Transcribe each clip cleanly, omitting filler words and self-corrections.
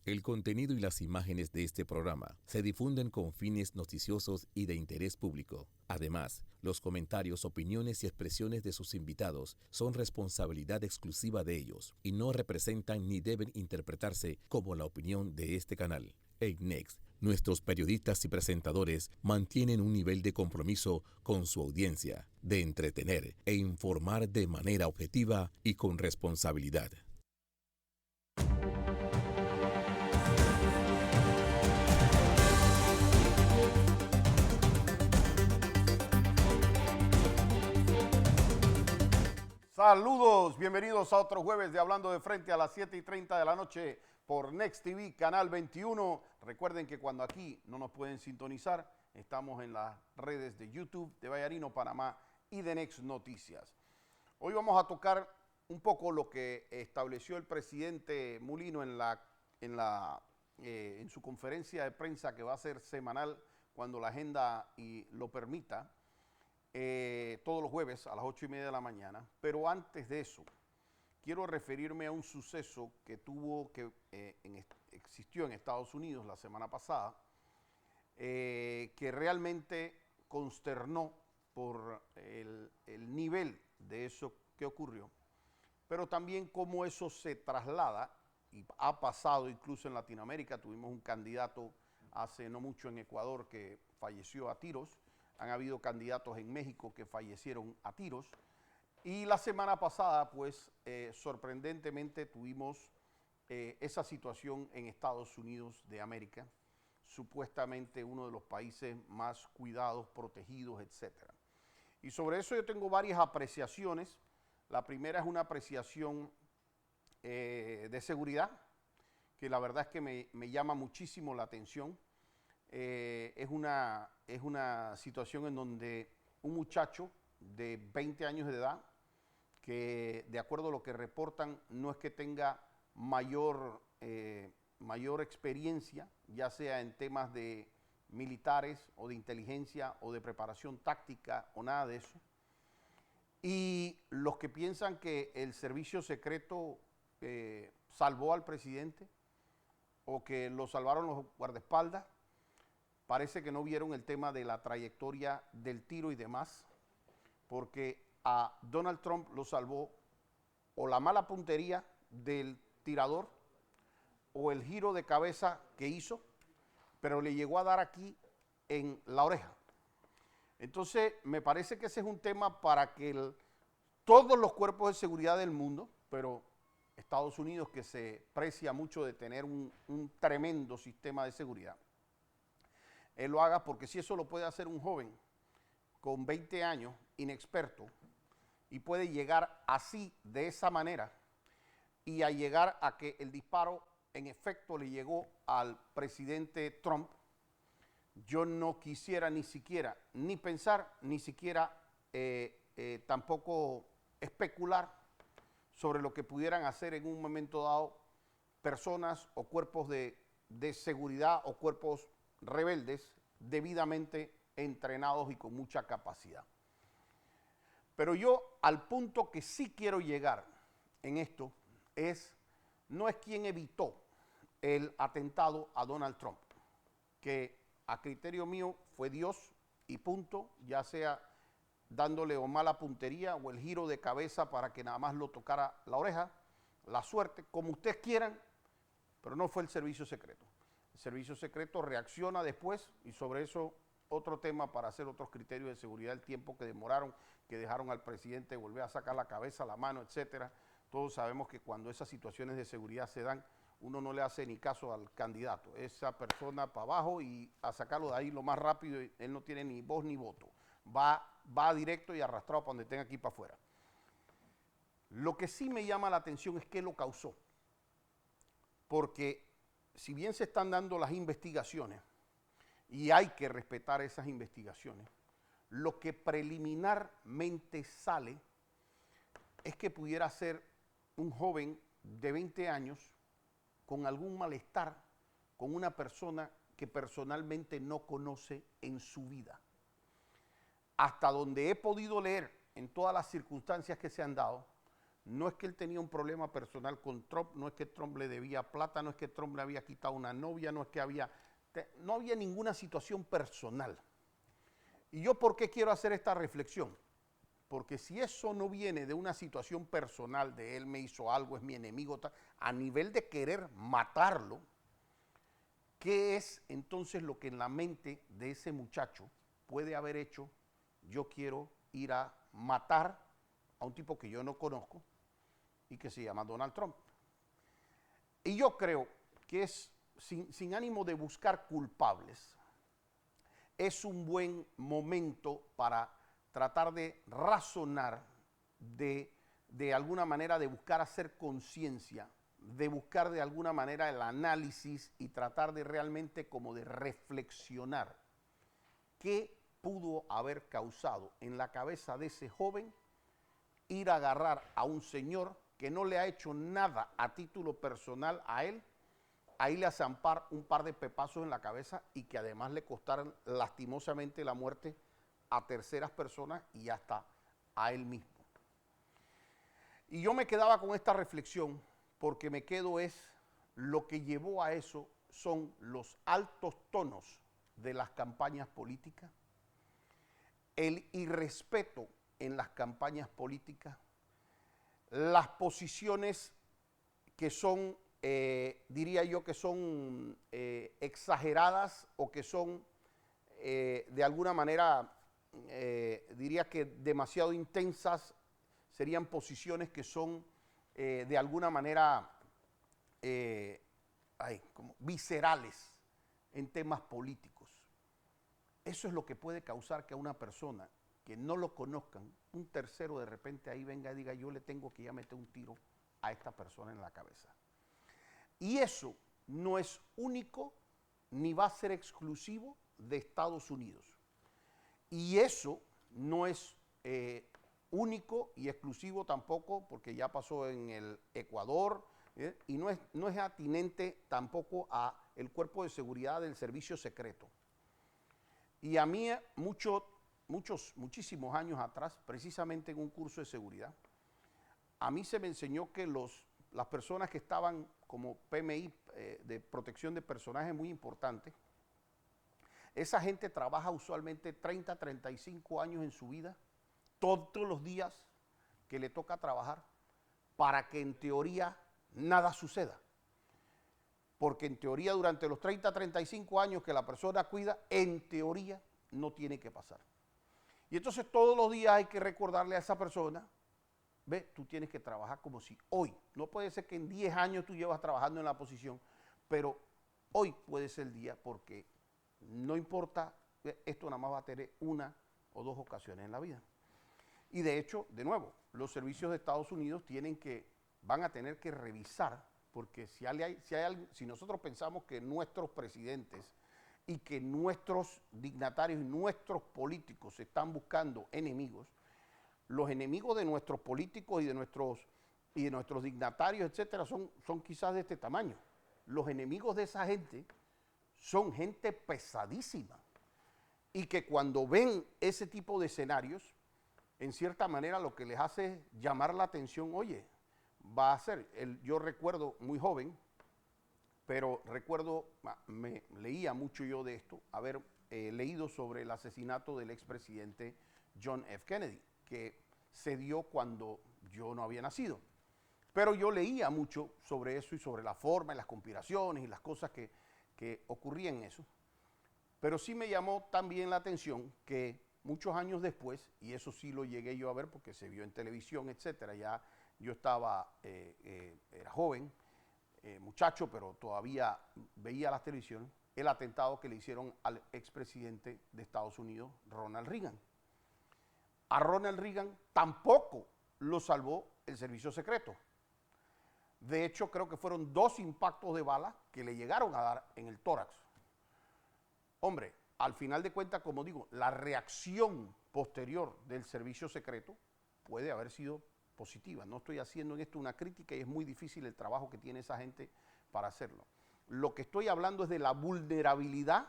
El contenido y las imágenes de este programa se difunden con fines noticiosos y de interés público. Además, los comentarios, opiniones y expresiones de sus invitados son responsabilidad exclusiva de ellos y no representan ni deben interpretarse como la opinión de este canal. EICNEX, nuestros periodistas y presentadores mantienen un nivel de compromiso con su audiencia, de entretener e informar de manera objetiva y con responsabilidad. Saludos, bienvenidos a otro jueves de Hablando de Frente a las 7:30 de la noche por Next TV, Canal 21. Recuerden que cuando aquí no nos pueden sintonizar, estamos en las redes de YouTube, de Vallarino, Panamá y de Next Noticias. Hoy vamos a tocar un poco lo que estableció el presidente Mulino en su conferencia de prensa que va a ser semanal cuando la agenda lo permita. Todos los jueves a las 8:30 de la mañana, pero antes de eso, quiero referirme a un suceso que existió en Estados Unidos la semana pasada, que realmente consternó por el nivel de eso que ocurrió, pero también cómo eso se traslada y ha pasado incluso en Latinoamérica. Tuvimos un candidato hace no mucho en Ecuador que falleció a tiros. Han habido candidatos en México que fallecieron a tiros. Y la semana pasada, pues, sorprendentemente tuvimos esa situación en Estados Unidos de América, supuestamente uno de los países más cuidados, protegidos, etc. Y sobre eso yo tengo varias apreciaciones. La primera es una apreciación de seguridad, que la verdad es que me llama muchísimo la atención. Es una situación en donde un muchacho de 20 años de edad, que de acuerdo a lo que reportan, no es que tenga mayor experiencia, ya sea en temas de militares o de inteligencia o de preparación táctica o nada de eso. Y los que piensan que el servicio secreto salvó al presidente o que lo salvaron los guardaespaldas, parece que no vieron el tema de la trayectoria del tiro y demás, porque a Donald Trump lo salvó o la mala puntería del tirador o el giro de cabeza que hizo, pero le llegó a dar aquí en la oreja. Entonces, me parece que ese es un tema para que todos los cuerpos de seguridad del mundo, pero Estados Unidos, que se precia mucho de tener un tremendo sistema de seguridad, él lo haga, porque si eso lo puede hacer un joven con 20 años, inexperto, y puede llegar así, de esa manera, y a llegar a que el disparo en efecto le llegó al presidente Trump, yo no quisiera ni siquiera, ni pensar, ni siquiera tampoco especular sobre lo que pudieran hacer en un momento dado personas o cuerpos de seguridad o cuerpos rebeldes debidamente entrenados y con mucha capacidad. Pero yo al punto que sí quiero llegar en esto no es quién evitó el atentado a Donald Trump, que a criterio mío fue Dios y punto, ya sea dándole o mala puntería o el giro de cabeza para que nada más lo tocara la oreja, la suerte, como ustedes quieran, pero no fue el servicio secreto. El servicio secreto reacciona después, y sobre eso otro tema para hacer otros criterios de seguridad, el tiempo que demoraron, que dejaron al presidente volver a sacar la cabeza, la mano, etcétera. Todos sabemos que cuando esas situaciones de seguridad se dan, uno no le hace ni caso al candidato, esa persona para abajo y a sacarlo de ahí lo más rápido, él no tiene ni voz ni voto, va directo y arrastrado para donde tenga que ir para afuera. Lo que sí me llama la atención es qué lo causó, porque si bien se están dando las investigaciones, y hay que respetar esas investigaciones, lo que preliminarmente sale es que pudiera ser un joven de 20 años con algún malestar con una persona que personalmente no conoce en su vida. Hasta donde he podido leer en todas las circunstancias que se han dado, no es que él tenía un problema personal con Trump, no es que Trump le debía plata, no es que Trump le había quitado una novia, no es que no había ninguna situación personal. ¿Y yo por qué quiero hacer esta reflexión? Porque si eso no viene de una situación personal, de él me hizo algo, es mi enemigo, a nivel de querer matarlo, ¿qué es entonces lo que en la mente de ese muchacho puede haber hecho? Yo quiero ir a matar a un tipo que yo no conozco y que se llama Donald Trump. Y yo creo que es, sin ánimo de buscar culpables, es un buen momento para tratar de razonar, de alguna manera de buscar hacer conciencia, de buscar de alguna manera el análisis y tratar de realmente como de reflexionar qué pudo haber causado en la cabeza de ese joven ir a agarrar a un señor que no le ha hecho nada a título personal a él, a irle a zampar un par de pepazos en la cabeza y que además le costaron lastimosamente la muerte a terceras personas y hasta a él mismo. Y yo me quedaba con esta reflexión porque me quedo es lo que llevó a eso son los altos tonos de las campañas políticas, el irrespeto en las campañas políticas, las posiciones que son, diría yo, que son exageradas o que son de alguna manera, diría que demasiado intensas, serían posiciones que son de alguna manera como viscerales en temas políticos. Eso es lo que puede causar que a una persona que no lo conozcan, un tercero de repente ahí venga y diga, yo le tengo que ya meter un tiro a esta persona en la cabeza. Y eso no es único ni va a ser exclusivo de Estados Unidos. Y eso no es único y exclusivo tampoco, porque ya pasó en el Ecuador, y no es atinente tampoco a el cuerpo de seguridad del servicio secreto. Y a mí muchísimos años atrás, precisamente en un curso de seguridad, a mí se me enseñó que las personas que estaban como PMI, de protección de personajes muy importantes, esa gente trabaja usualmente 30, 35 años en su vida, todos los días que le toca trabajar, para que en teoría nada suceda. Porque en teoría durante los 30, 35 años que la persona cuida, en teoría no tiene que pasar. Y entonces todos los días hay que recordarle a esa persona, ve, tú tienes que trabajar como si hoy, no puede ser que en 10 años tú llevas trabajando en la posición, pero hoy puede ser el día porque no importa, esto nada más va a tener una o dos ocasiones en la vida. Y de hecho, de nuevo, los servicios de Estados Unidos van a tener que revisar, porque si nosotros pensamos que nuestros presidentes y que nuestros dignatarios y nuestros políticos están buscando enemigos, los enemigos de nuestros políticos y de nuestros dignatarios, etcétera, son quizás de este tamaño. Los enemigos de esa gente son gente pesadísima y que cuando ven ese tipo de escenarios, en cierta manera lo que les hace es llamar la atención, oye, va a ser, yo recuerdo muy joven, pero recuerdo, me leía mucho yo de esto, haber leído sobre el asesinato del expresidente John F. Kennedy, que se dio cuando yo no había nacido. Pero yo leía mucho sobre eso y sobre la forma y las conspiraciones y las cosas que ocurrían en eso. Pero sí me llamó también la atención que muchos años después, y eso sí lo llegué yo a ver porque se vio en televisión, etcétera, ya yo era joven, muchacho, pero todavía veía las televisiones, el atentado que le hicieron al expresidente de Estados Unidos, Ronald Reagan. A Ronald Reagan tampoco lo salvó el servicio secreto. De hecho, creo que fueron 2 impactos de bala que le llegaron a dar en el tórax. Hombre, al final de cuentas, como digo, la reacción posterior del servicio secreto puede haber sido positiva. No estoy haciendo en esto una crítica y es muy difícil el trabajo que tiene esa gente para hacerlo. Lo que estoy hablando es de la vulnerabilidad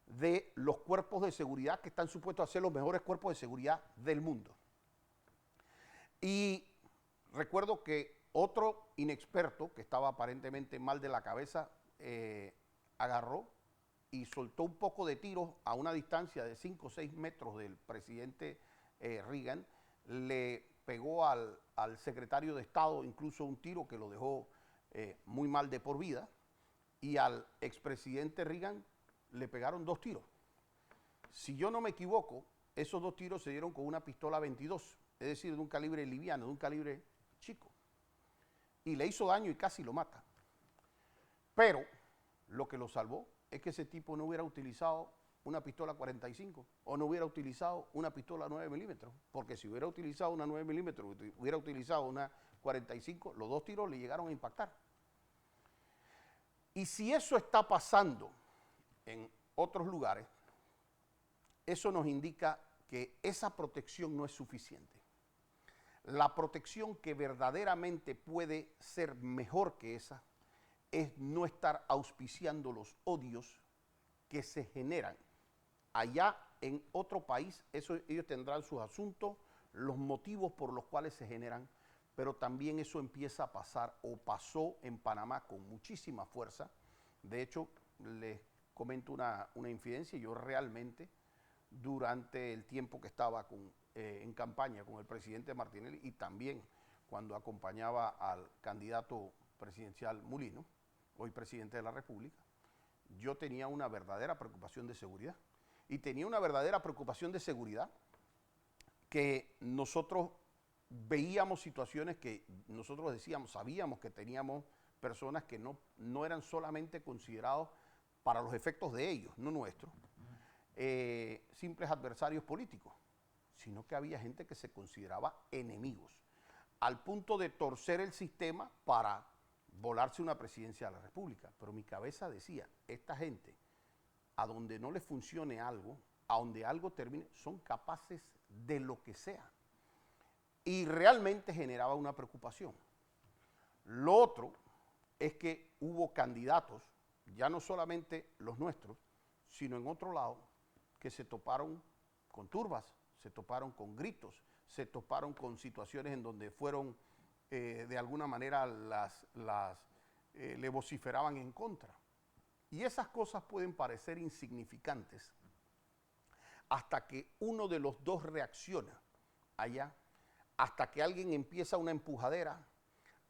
de los cuerpos de seguridad que están supuestos a ser los mejores cuerpos de seguridad del mundo. Y Recuerdo que otro inexperto que estaba aparentemente mal de la cabeza agarró y soltó un poco de tiros a una distancia de 5 o 6 metros del presidente Reagan. Le pegó al secretario de Estado incluso un tiro que lo dejó muy mal de por vida. Y al expresidente Reagan le pegaron 2 tiros. Si yo no me equivoco, esos 2 tiros se dieron con una pistola 22, es decir, de un calibre liviano, de un calibre chico. Y le hizo daño y casi lo mata. Pero lo que lo salvó es que ese tipo no hubiera utilizado una pistola 45 o no hubiera utilizado una pistola 9 milímetros, porque si hubiera utilizado una 9 milímetros, hubiera utilizado una 45, los 2 tiros le llegaron a impactar. Y si eso está pasando en otros lugares, eso nos indica que esa protección no es suficiente. La protección que verdaderamente puede ser mejor que esa es no estar auspiciando los odios que se generan. Allá en otro país, ellos tendrán sus asuntos, los motivos por los cuales se generan, pero también eso empieza a pasar o pasó en Panamá con muchísima fuerza. De hecho, les comento una infidencia. Yo realmente, durante el tiempo que estaba en campaña con el presidente Martinelli y también cuando acompañaba al candidato presidencial Mulino, hoy presidente de la República, yo tenía una verdadera preocupación de seguridad. Y tenía una verdadera preocupación de seguridad que nosotros veíamos situaciones que nosotros decíamos, sabíamos que teníamos personas que no eran solamente considerados para los efectos de ellos, no nuestros, simples adversarios políticos, sino que había gente que se consideraba enemigos, al punto de torcer el sistema para volarse una presidencia de la República. Pero mi cabeza decía, esta gente, a donde no les funcione algo, a donde algo termine, son capaces de lo que sea. Y realmente generaba una preocupación. Lo otro es que hubo candidatos, ya no solamente los nuestros, sino en otro lado, que se toparon con turbas, se toparon con gritos, se toparon con situaciones en donde fueron, de alguna manera, le vociferaban en contra. Y esas cosas pueden parecer insignificantes hasta que uno de los dos reacciona allá, hasta que alguien empieza una empujadera,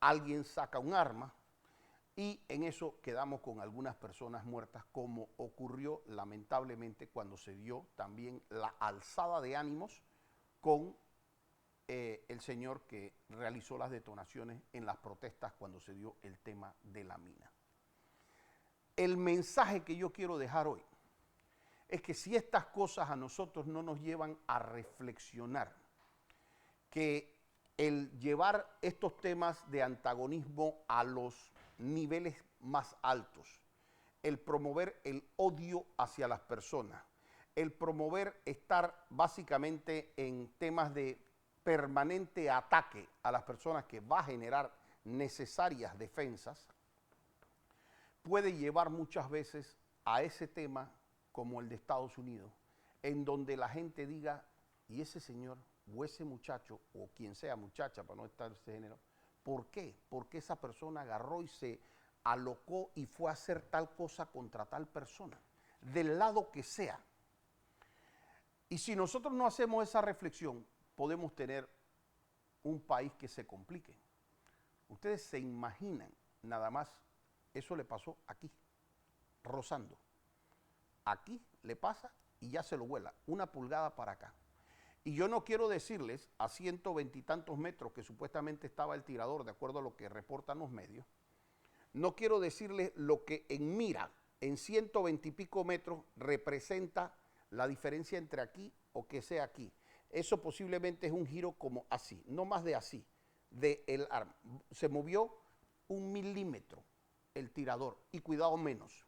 alguien saca un arma y en eso quedamos con algunas personas muertas, como ocurrió lamentablemente cuando se dio también la alzada de ánimos con el señor que realizó las detonaciones en las protestas cuando se dio el tema de la mina. El mensaje que yo quiero dejar hoy es que si estas cosas a nosotros no nos llevan a reflexionar, que el llevar estos temas de antagonismo a los niveles más altos, el promover el odio hacia las personas, el promover estar básicamente en temas de permanente ataque a las personas que va a generar necesarias defensas, puede llevar muchas veces a ese tema como el de Estados Unidos, en donde la gente diga, y ese señor o ese muchacho, o quien sea muchacha, para no estar ese género, ¿por qué? Porque esa persona agarró y se alocó y fue a hacer tal cosa contra tal persona, del lado que sea. Y si nosotros no hacemos esa reflexión, podemos tener un país que se complique. Ustedes se imaginan, nada más, eso le pasó aquí, rozando. Aquí le pasa y ya se lo vuela, 1 pulgada para acá. Y yo no quiero decirles a 120 y tantos metros que supuestamente estaba el tirador, de acuerdo a lo que reportan los medios, no quiero decirles lo que en mira, en 120 y pico metros, representa la diferencia entre aquí o que sea aquí. Eso posiblemente es un giro como así, no más de así, de el arma. Se movió 1 milímetro el tirador, y cuidado menos,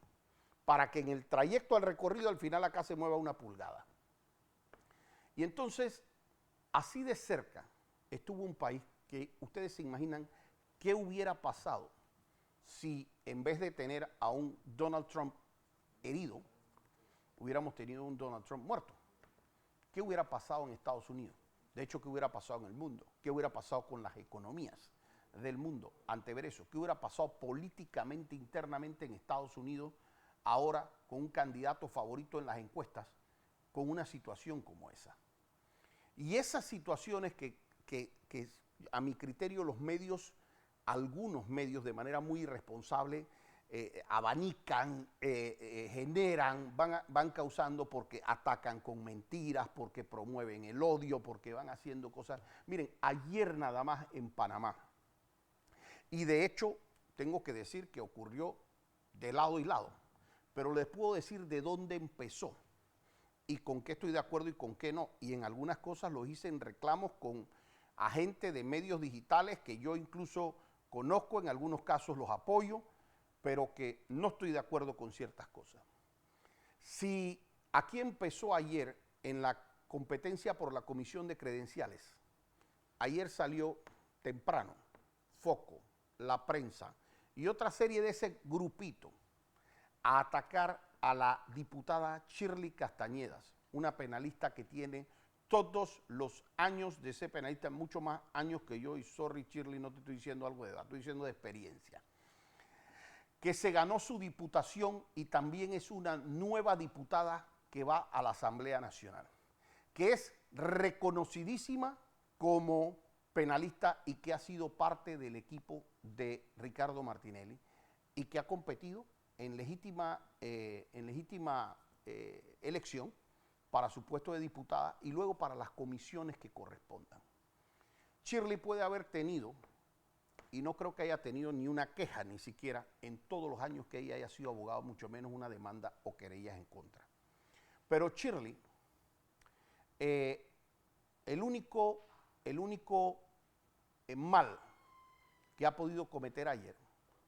para que en el trayecto al recorrido al final acá se mueva 1 pulgada. Y entonces, así de cerca estuvo un país que ustedes se imaginan qué hubiera pasado si en vez de tener a un Donald Trump herido, hubiéramos tenido un Donald Trump muerto. ¿Qué hubiera pasado en Estados Unidos? De hecho, ¿qué hubiera pasado en el mundo? ¿Qué hubiera pasado con las economías del mundo ante ver eso? ¿Qué hubiera pasado políticamente, internamente en Estados Unidos ahora con un candidato favorito en las encuestas con una situación como esa? Y esas situaciones que a mi criterio los medios, algunos medios de manera muy irresponsable, abanican, generan, van causando porque atacan con mentiras, porque promueven el odio, porque van haciendo cosas. Miren, ayer nada más en Panamá, y de hecho tengo que decir que ocurrió de lado y lado, pero les puedo decir de dónde empezó y con qué estoy de acuerdo y con qué no. Y en algunas cosas lo hice en reclamos con agentes de medios digitales que yo incluso conozco, en algunos casos los apoyo, pero que no estoy de acuerdo con ciertas cosas. Si aquí empezó ayer en la competencia por la comisión de credenciales, ayer salió temprano Foco, la prensa y otra serie de ese grupito a atacar a la diputada Shirley Castañedas, una penalista que tiene todos los años de ser penalista, mucho más años que yo, y sorry Shirley, no te estoy diciendo algo de edad, estoy diciendo de experiencia, que se ganó su diputación y también es una nueva diputada que va a la Asamblea Nacional, que es reconocidísima como penalista y que ha sido parte del equipo de Ricardo Martinelli y que ha competido en legítima elección para su puesto de diputada y luego para las comisiones que correspondan. Shirley puede haber tenido, y no creo que haya tenido ni una queja ni siquiera en todos los años que ella haya sido abogado, mucho menos una demanda o querellas en contra. Pero Shirley, el único mal que ha podido cometer ayer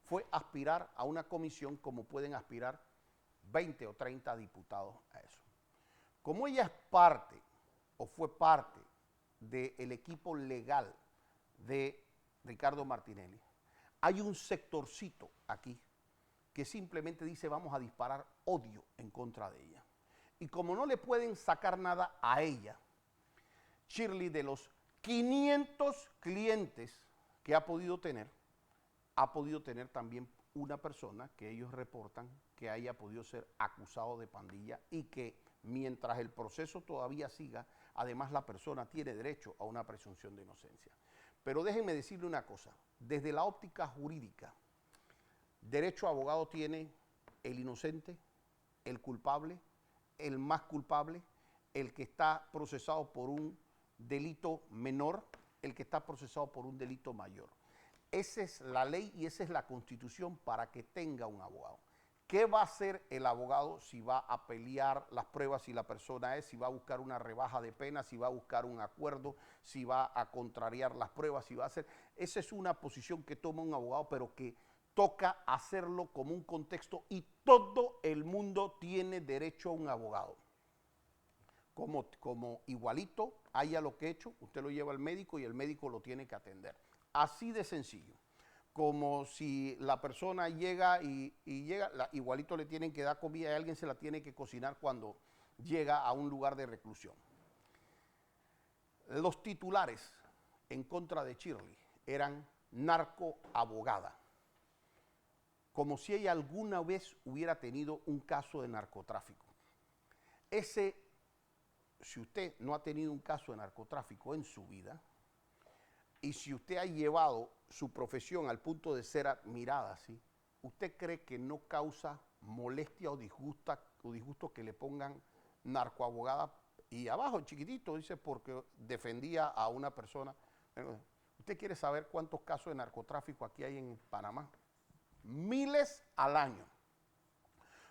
fue aspirar a una comisión como pueden aspirar 20 o 30 diputados a eso. Como ella es parte o fue parte del equipo legal de Ricardo Martinelli, hay un sectorcito aquí que simplemente dice vamos a disparar odio en contra de ella. Y como no le pueden sacar nada a ella, Shirley, de los 500 clientes que ha podido tener también una persona que ellos reportan que haya podido ser acusado de pandilla y que mientras el proceso todavía siga, además la persona tiene derecho a una presunción de inocencia. Pero déjenme decirle una cosa, desde la óptica jurídica, derecho a abogado tiene el inocente, el culpable, el más culpable, el que está procesado por un delito menor, el que está procesado por un delito mayor. Esa es la ley y esa es la Constitución para que tenga un abogado. ¿Qué va a hacer el abogado si va a pelear las pruebas, si la persona es, si va a buscar una rebaja de pena, si va a buscar un acuerdo, si va a contrariar las pruebas, si va a hacer? Esa es una posición que toma un abogado, pero que toca hacerlo como un contexto y todo el mundo tiene derecho a un abogado. Como igualito haya lo que he hecho, usted lo lleva al médico y el médico lo tiene que atender. Así de sencillo. Como si la persona llega igualito le tienen que dar comida y alguien se la tiene que cocinar cuando llega a un lugar de reclusión. Los titulares en contra de Shirley eran narcoabogada, como si ella alguna vez hubiera tenido un caso de narcotráfico. Si usted no ha tenido un caso de narcotráfico en su vida, y si usted ha llevado su profesión al punto de ser admirada así, ¿usted cree que no causa molestia o disgusto que le pongan narcoabogada? Y abajo, chiquitito, dice, porque defendía a una persona. ¿Usted quiere saber cuántos casos de narcotráfico aquí hay en Panamá? Miles al año.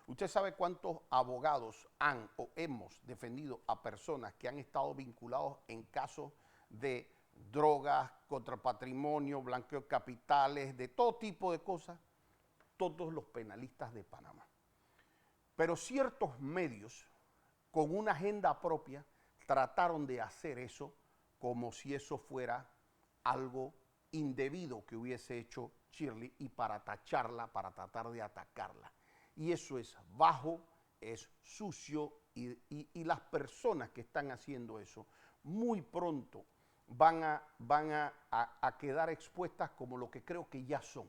¿Usted sabe cuántos abogados han o hemos defendido a personas que han estado vinculados en casos de drogas, contra patrimonio, blanqueo de capitales, de todo tipo de cosas? Todos los penalistas de Panamá. Pero ciertos medios, con una agenda propia, trataron de hacer eso como si eso fuera algo indebido que hubiese hecho Shirley y para tacharla, para tratar de atacarla. Y eso es bajo, es sucio y las personas que están haciendo eso muy pronto van a quedar expuestas como lo que creo que ya son.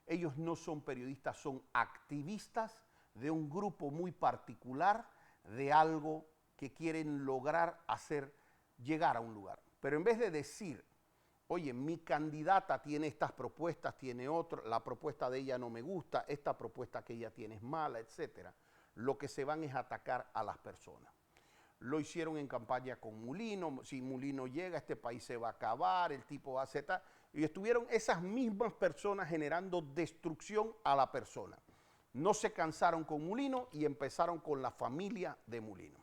Ellos no son periodistas, son activistas de un grupo muy particular, de algo que quieren lograr hacer llegar a un lugar. Pero en vez de decir, oye, mi candidata tiene estas propuestas, tiene otra, la propuesta de ella no me gusta, esta propuesta que ella tiene es mala, etcétera, lo que se van es atacar a las personas. Lo hicieron en campaña con Mulino, si Mulino llega, este país se va a acabar, el tipo va a aceptar. Y estuvieron esas mismas personas generando destrucción a la persona. No se cansaron con Mulino y empezaron con la familia de Mulino.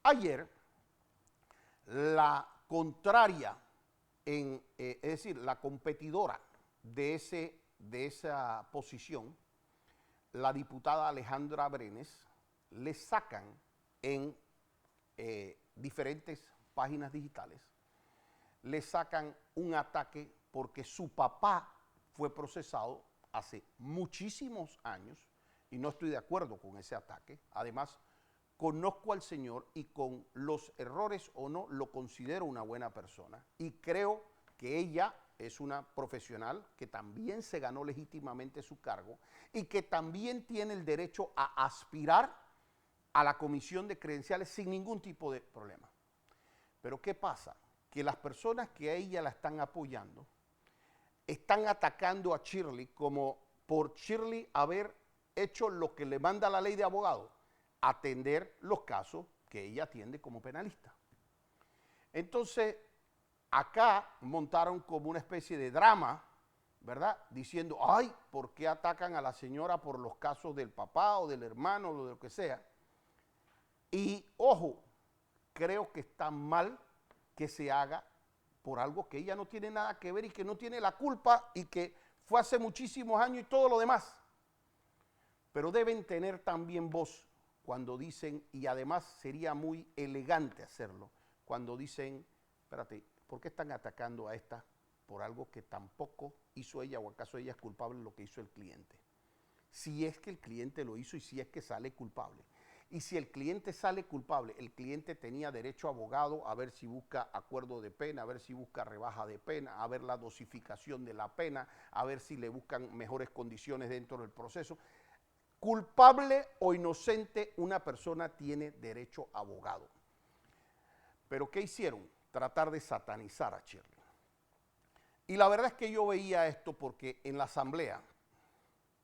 Ayer, la contraria, es decir, la competidora de esa posición, la diputada Alejandra Brenes, le sacan en diferentes páginas digitales, le sacan un ataque porque su papá fue procesado hace muchísimos años y no estoy de acuerdo con ese ataque. Además, conozco al señor y con los errores o no lo considero una buena persona y creo que ella es una profesional que también se ganó legítimamente su cargo y que también tiene el derecho a aspirar a la comisión de credenciales sin ningún tipo de problema. Pero ¿qué pasa? Que las personas que a ella la están apoyando están atacando a Shirley como por Shirley haber hecho lo que le manda la ley de abogado, atender los casos que ella atiende como penalista. Entonces, acá montaron como una especie de drama, ¿verdad? Diciendo, ay, ¿por qué atacan a la señora por los casos del papá o del hermano o de lo que sea? Y, ojo, creo que está mal que se haga por algo que ella no tiene nada que ver y que no tiene la culpa y que fue hace muchísimos años y todo lo demás. Pero deben tener también voz cuando dicen, y además sería muy elegante hacerlo, cuando dicen, espérate, ¿por qué están atacando a esta por algo que tampoco hizo ella o acaso ella es culpable de lo que hizo el cliente? Si es que el cliente lo hizo y si es que sale culpable. Y si el cliente sale culpable, el cliente tenía derecho a abogado a ver si busca acuerdo de pena, a ver si busca rebaja de pena, a ver la dosificación de la pena, a ver si le buscan mejores condiciones dentro del proceso. Culpable o inocente, una persona tiene derecho a abogado. Pero ¿qué hicieron? Tratar de satanizar a Shirley. Y la verdad es que yo veía esto porque en la asamblea,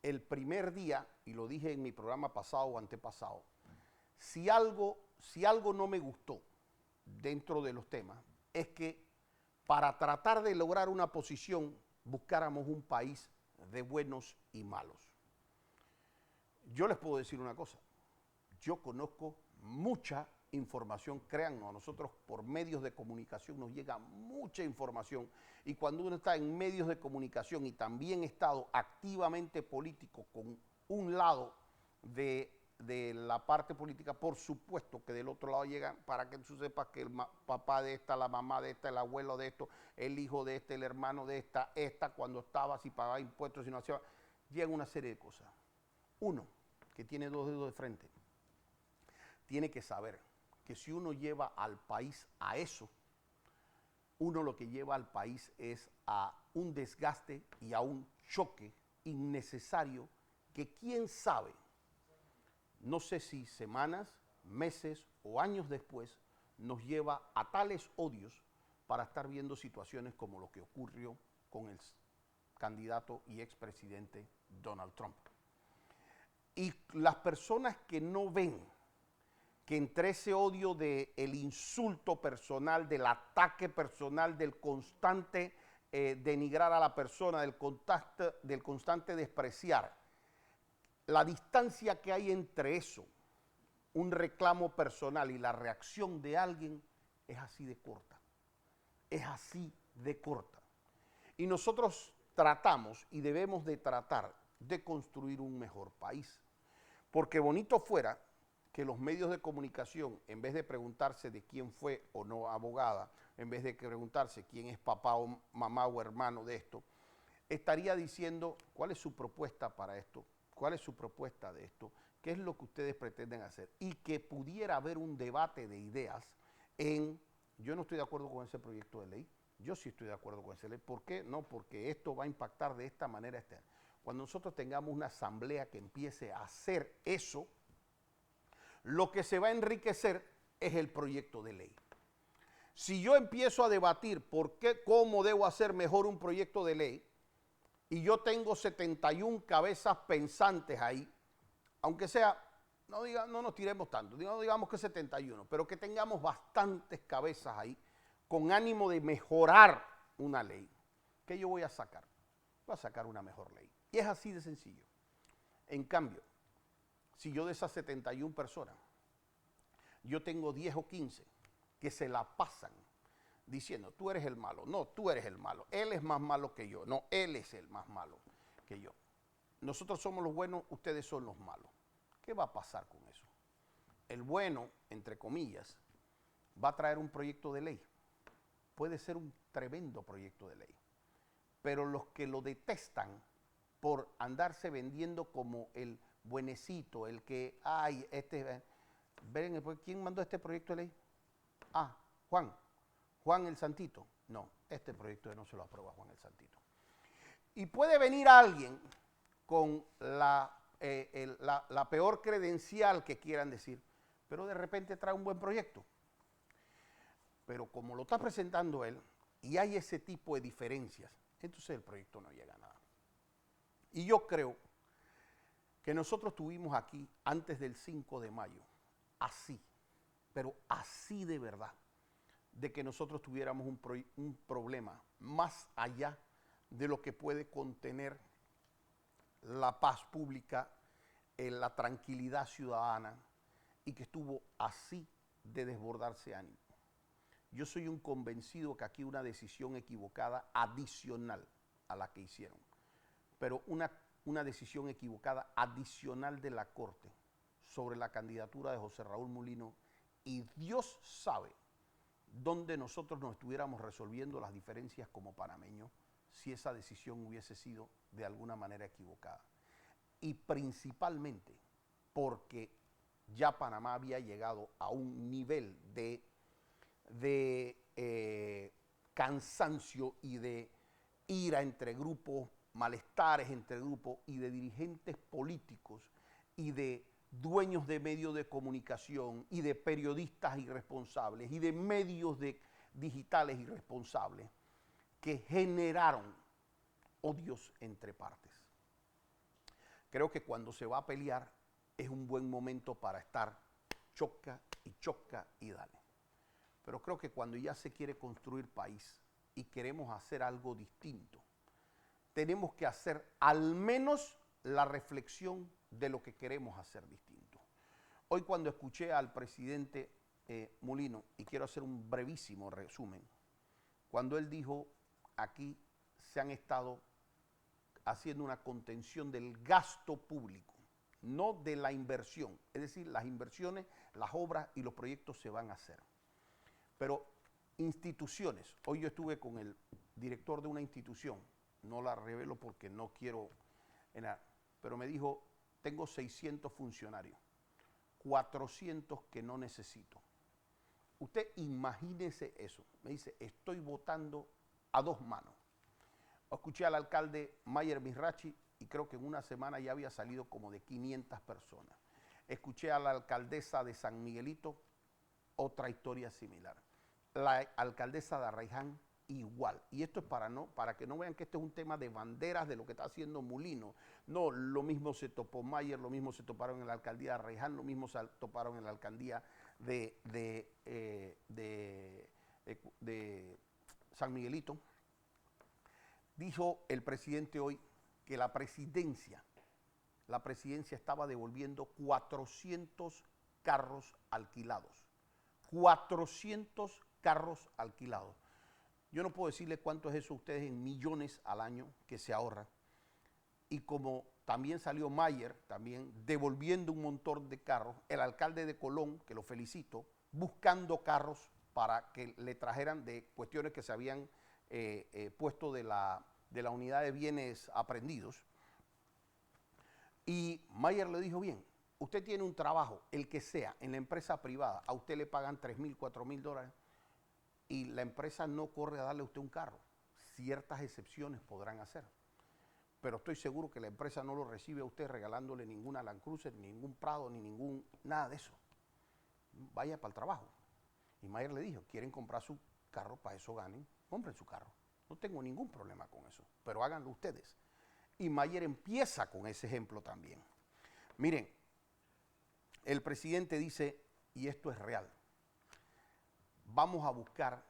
el primer día, y lo dije en mi programa pasado o antepasado, si algo no me gustó dentro de los temas, es que para tratar de lograr una posición buscáramos un país de buenos y malos. Yo les puedo decir una cosa, yo conozco mucha información, créannos, a nosotros por medios de comunicación nos llega mucha información y cuando uno está en medios de comunicación y también he estado activamente político con un lado de la parte política, por supuesto que del otro lado llegan, para que tú sepas que el papá de esta, la mamá de esta, el abuelo de esto, el hijo de este, el hermano de esta cuando estaba, si pagaba impuestos, si no hacía, llega una serie de cosas. Uno, que tiene dos dedos de frente, tiene que saber que si uno lleva al país a eso, uno lo que lleva al país es a un desgaste y a un choque innecesario que quién sabe, no sé si semanas, meses o años después, nos lleva a tales odios para estar viendo situaciones como lo que ocurrió con el candidato y expresidente Donald Trump. Y las personas que no ven que entre ese odio del insulto personal, del ataque personal, del constante denigrar a la persona, del constante despreciar, la distancia que hay entre eso, un reclamo personal y la reacción de alguien es así de corta. Es así de corta. Y nosotros tratamos y debemos de tratar de construir un mejor país. Porque bonito fuera que los medios de comunicación, en vez de preguntarse de quién fue o no abogada, en vez de preguntarse quién es papá o mamá o hermano de esto, estaría diciendo cuál es su propuesta para esto, cuál es su propuesta de esto, qué es lo que ustedes pretenden hacer y que pudiera haber un debate de ideas en yo no estoy de acuerdo con ese proyecto de ley. Yo sí estoy de acuerdo con esa ley. ¿Por qué? No, porque esto va a impactar de esta manera. Cuando nosotros tengamos una asamblea que empiece a hacer eso, lo que se va a enriquecer es el proyecto de ley. Si yo empiezo a debatir cómo debo hacer mejor un proyecto de ley, y yo tengo 71 cabezas pensantes ahí, aunque sea, no nos tiremos tanto, no digamos que 71, pero que tengamos bastantes cabezas ahí con ánimo de mejorar una ley, ¿qué yo voy a sacar? Voy a sacar una mejor ley. Y es así de sencillo. En cambio, si yo de esas 71 personas, yo tengo 10 o 15 que se la pasan diciendo, tú eres el malo, no, tú eres el malo, él es más malo que yo, no, él es el más malo que yo. Nosotros somos los buenos, ustedes son los malos. ¿Qué va a pasar con eso? El bueno, entre comillas, va a traer un proyecto de ley. Puede ser un tremendo proyecto de ley. Pero los que lo detestan por andarse vendiendo como el buenecito, el que, ay, ven, ¿quién mandó este proyecto de ley? Ah, Juan el Santito. No, este proyecto no se lo aprueba Juan el Santito. Y puede venir alguien con la peor credencial que quieran decir, pero de repente trae un buen proyecto. Pero como lo está presentando él, y hay ese tipo de diferencias, entonces el proyecto no llega a nada. Y yo creo que nosotros tuvimos aquí, antes del 5 de mayo, así, pero así de verdad, de que nosotros tuviéramos un problema más allá de lo que puede contener la paz pública, la tranquilidad ciudadana, y que estuvo así de desbordarse ánimo. Yo soy un convencido que aquí una decisión equivocada adicional a la que hicieron, pero una decisión equivocada adicional de la Corte sobre la candidatura de José Raúl Mulino, y Dios sabe dónde nosotros nos estuviéramos resolviendo las diferencias como panameños si esa decisión hubiese sido de alguna manera equivocada. Y principalmente porque ya Panamá había llegado a un nivel de cansancio y de ira entre grupos, malestares entre grupos y de dirigentes políticos y de dueños de medios de comunicación y de periodistas irresponsables y de medios digitales irresponsables que generaron odios entre partes. Creo que cuando se va a pelear es un buen momento para estar choca y dale. Pero creo que cuando ya se quiere construir país y queremos hacer algo distinto, tenemos que hacer al menos la reflexión de lo que queremos hacer distinto. Hoy cuando escuché al presidente Mulino, y quiero hacer un brevísimo resumen, cuando él dijo, aquí se han estado haciendo una contención del gasto público, no de la inversión, es decir, las inversiones, las obras y los proyectos se van a hacer. Pero instituciones, hoy yo estuve con el director de una institución, no la revelo porque no quiero, pero me dijo, tengo 600 funcionarios, 400 que no necesito. Usted imagínese eso, me dice, estoy votando a dos manos. Escuché al alcalde Mayer Misrachi y creo que en una semana ya había salido como de 500 personas. Escuché a la alcaldesa de San Miguelito, otra historia similar. La alcaldesa de Arraiján, igual. Y esto es para que no vean que esto es un tema de banderas de lo que está haciendo Mulino. No, lo mismo se topó Mayer, lo mismo se toparon en la alcaldía de Arraiján, lo mismo se toparon en la alcaldía de San Miguelito. Dijo el presidente hoy que la presidencia estaba devolviendo 400 carros alquilados. 400 carros alquilados. Yo no puedo decirle cuánto es eso a ustedes en millones al año que se ahorra. Y como también salió Mayer, también devolviendo un montón de carros, el alcalde de Colón, que lo felicito, buscando carros para que le trajeran de cuestiones que se habían puesto de la unidad de bienes aprendidos. Y Mayer le dijo, bien, usted tiene un trabajo, el que sea, en la empresa privada, a usted le pagan $3,000, $4,000, y la empresa no corre a darle a usted un carro. Ciertas excepciones podrán hacer. Pero estoy seguro que la empresa no lo recibe a usted regalándole ninguna Land Cruiser, ni ningún Prado, ni nada de eso. Vaya para el trabajo. Y Mayer le dijo, quieren comprar su carro, para eso ganen, compren su carro. No tengo ningún problema con eso, pero háganlo ustedes. Y Mayer empieza con ese ejemplo también. Miren, el presidente dice, y esto es real, vamos a buscar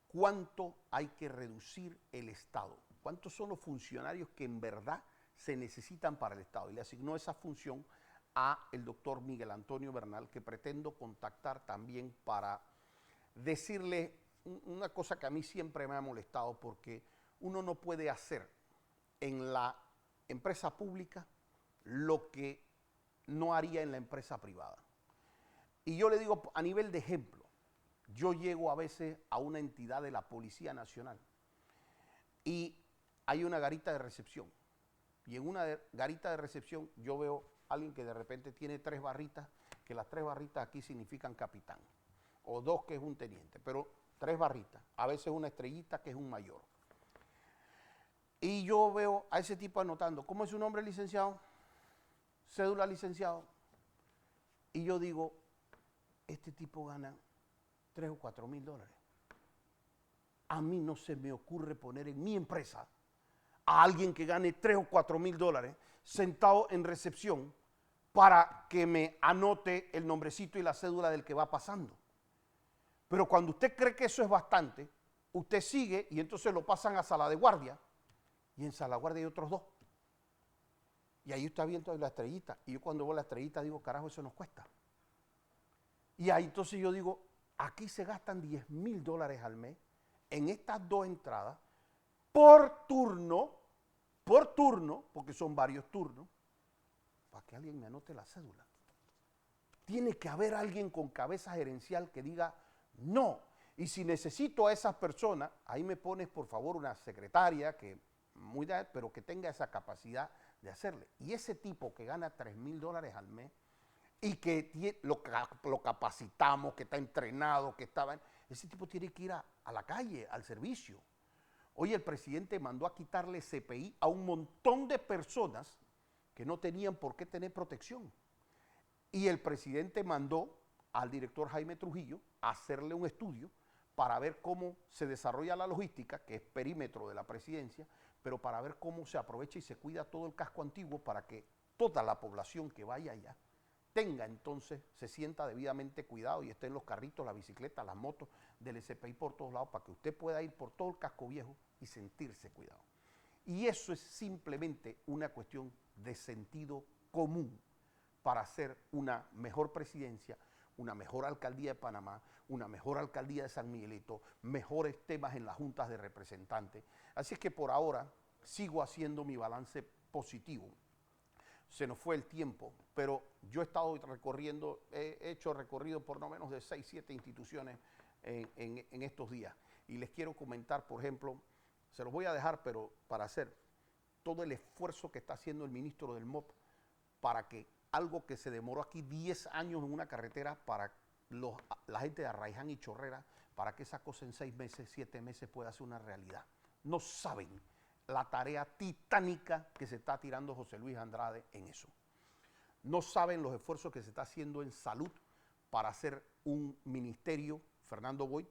cuánto hay que reducir el Estado, cuántos son los funcionarios que en verdad se necesitan para el Estado. Y le asignó esa función a el doctor Miguel Antonio Bernal, que pretendo contactar también para decirle una cosa que a mí siempre me ha molestado, porque uno no puede hacer en la empresa pública lo que no haría en la empresa privada. Y yo le digo a nivel de ejemplo, yo llego a veces a una entidad de la Policía Nacional y hay una garita de recepción. Y en una garita de recepción yo veo a alguien que de repente tiene 3 barritas, que las 3 barritas aquí significan capitán, o 2 que es un teniente, pero 3 barritas, a veces una estrellita que es un mayor. Y yo veo a ese tipo anotando, ¿cómo es su nombre, licenciado? Cédula, licenciado. Y yo digo, este tipo gana 3 o 4 mil dólares. A mí no se me ocurre poner en mi empresa a alguien que gane 3 o 4 mil dólares sentado en recepción para que me anote el nombrecito y la cédula del que va pasando. Pero cuando usted cree que eso es bastante, usted sigue y entonces lo pasan a sala de guardia, y en sala de guardia hay otros 2. Y ahí está viendo la estrellita. Y yo cuando veo la estrellita digo, carajo, eso nos cuesta. Y ahí entonces yo digo, aquí se gastan 10 mil dólares al mes en estas 2 entradas por turno, porque son varios turnos, para que alguien me anote la cédula. Tiene que haber alguien con cabeza gerencial que diga no. Y si necesito a esas personas, ahí me pones por favor una secretaria pero que tenga esa capacidad de hacerle. Y ese tipo que gana 3 mil dólares al mes y que lo capacitamos, que está entrenado, ese tipo tiene que ir a la calle, al servicio. Hoy el presidente mandó a quitarle CPI a un montón de personas que no tenían por qué tener protección. Y el presidente mandó al director Jaime Trujillo a hacerle un estudio para ver cómo se desarrolla la logística, que es perímetro de la presidencia, pero para ver cómo se aprovecha y se cuida todo el casco antiguo para que toda la población que vaya allá tenga entonces, se sienta debidamente cuidado y esté en los carritos, la bicicleta, las motos del SPI por todos lados para que usted pueda ir por todo el casco viejo y sentirse cuidado. Y eso es simplemente una cuestión de sentido común para hacer una mejor presidencia, una mejor alcaldía de Panamá, una mejor alcaldía de San Miguelito, mejores temas en las juntas de representantes. Así es que por ahora sigo haciendo mi balance positivo. Se nos fue el tiempo, pero yo he estado recorriendo, he hecho recorrido por no menos de 6, 7 instituciones en estos días. Y les quiero comentar, por ejemplo, se los voy a dejar, pero para hacer todo el esfuerzo que está haciendo el ministro del MOP para que algo que se demoró aquí 10 años en una carretera para la gente de Arraiján y Chorrera, para que esa cosa en 6 meses, 7 meses pueda ser una realidad. No saben la tarea titánica que se está tirando José Luis Andrade en eso. No saben los esfuerzos que se está haciendo en salud para hacer un ministerio, Fernando Boyd,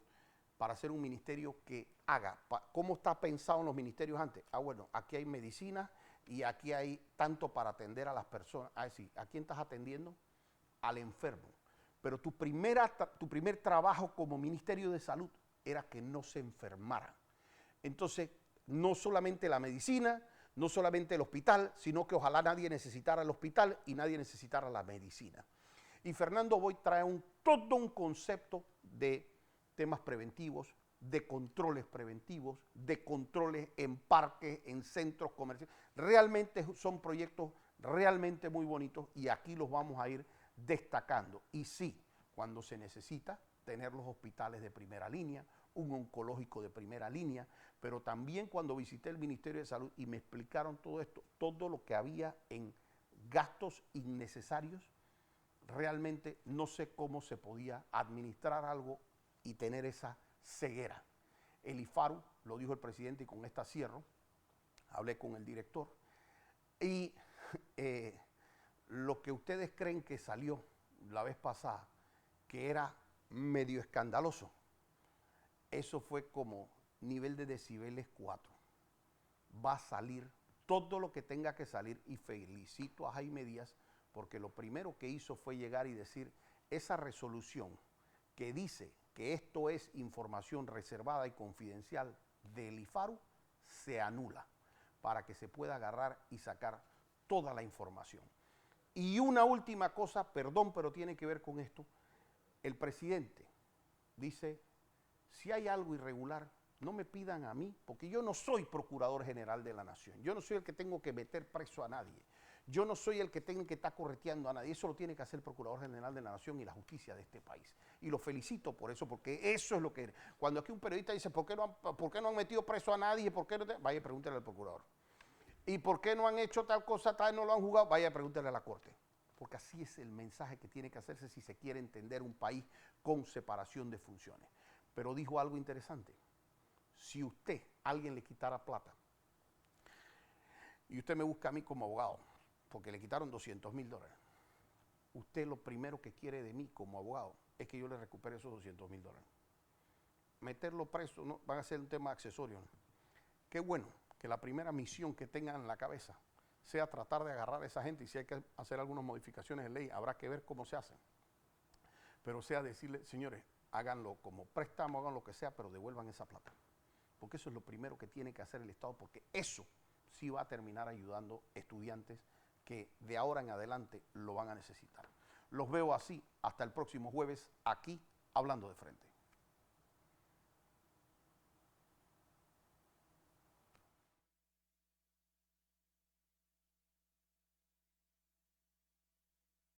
para hacer un ministerio que haga. ¿Cómo está pensado en los ministerios antes? Bueno, aquí hay medicina y aquí hay tanto para atender a las personas. Sí, ¿a quién estás atendiendo? Al enfermo. Pero tu primer trabajo como Ministerio de Salud era que no se enfermara. Entonces, no solamente la medicina, no solamente el hospital, sino que ojalá nadie necesitara el hospital y nadie necesitara la medicina. Y Fernando Boyd trae todo un concepto de temas preventivos, de controles preventivos, de controles en parques, en centros comerciales. Realmente son proyectos realmente muy bonitos y aquí los vamos a ir destacando. Y sí, cuando se necesita, tener los hospitales de primera línea, un oncológico de primera línea, pero también cuando visité el Ministerio de Salud y me explicaron todo esto, todo lo que había en gastos innecesarios, realmente no sé cómo se podía administrar algo y tener esa ceguera. El IFARU, lo dijo el presidente y con esta cierro, hablé con el director, y lo que ustedes creen que salió la vez pasada, que era medio escandaloso, eso fue como nivel de decibeles 4. Va a salir todo lo que tenga que salir y felicito a Jaime Díaz porque lo primero que hizo fue llegar y decir esa resolución que dice que esto es información reservada y confidencial del IFARU se anula para que se pueda agarrar y sacar toda la información. Y una última cosa, perdón, pero tiene que ver con esto. El presidente dice, si hay algo irregular, no me pidan a mí, porque yo no soy procurador general de la nación. Yo no soy el que tengo que meter preso a nadie. Yo no soy el que tenga que estar correteando a nadie. Eso lo tiene que hacer el procurador general de la nación y la justicia de este país. Y lo felicito por eso, porque eso es lo que... Cuando aquí un periodista dice, ¿por qué no han metido preso a nadie? ¿Por qué no vaya, pregúntele al procurador. ¿Y por qué no han hecho tal cosa, tal no lo han jugado? Vaya, pregúntele a la Corte. Porque así es el mensaje que tiene que hacerse si se quiere entender un país con separación de funciones. Pero dijo algo interesante. Si usted, alguien le quitara plata, y usted me busca a mí como abogado, porque le quitaron $200,000, usted lo primero que quiere de mí como abogado es que yo le recupere esos $200,000. Meterlo preso no van a ser un tema accesorio, ¿no? Qué bueno que la primera misión que tengan en la cabeza sea tratar de agarrar a esa gente y si hay que hacer algunas modificaciones de ley, habrá que ver cómo se hacen. Pero sea decirle, señores, háganlo como préstamo, hagan lo que sea, pero devuelvan esa plata. Porque eso es lo primero que tiene que hacer el Estado, porque eso sí va a terminar ayudando estudiantes que de ahora en adelante lo van a necesitar. Los veo así hasta el próximo jueves aquí, Hablando de Frente.